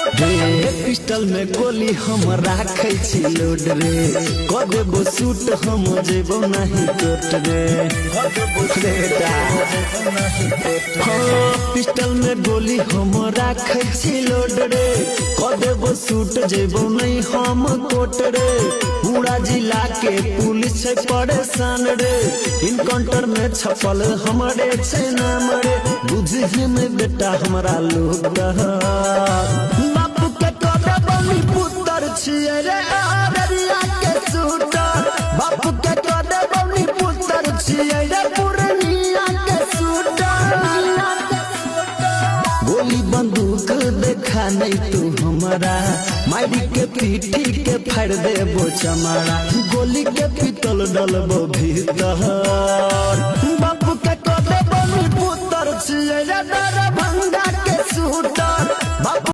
Pistol में गोली हम राखे छी लोड रे, क देबो सूट हम जेबो नहीं कोट रे। हाँ पिस्टल में गोली हम राखे छी लोड रे, क देबो सूट जेबो नहीं हम कोट रे। पूरा जिला के पुलिस है परेशान रे, इनकाउंटर में छपल हमारे छे नाम रे। बुझे में बेटा हमारा लोग बापू के तोरे बनी पुत्र छिए रे अररिया के शूटर। बापू के तोरे बनी पुत्र छिए रे पूर्णिया के शूटर। गोली बंदूक देखा नहीं तू हमारा, मारी के पीठी के फाड़ देबो चमारा। गोली के पितल डलबो भीतर, बापू के तोरे बनी पुत्र छिए रे दरभंगा के शूटर।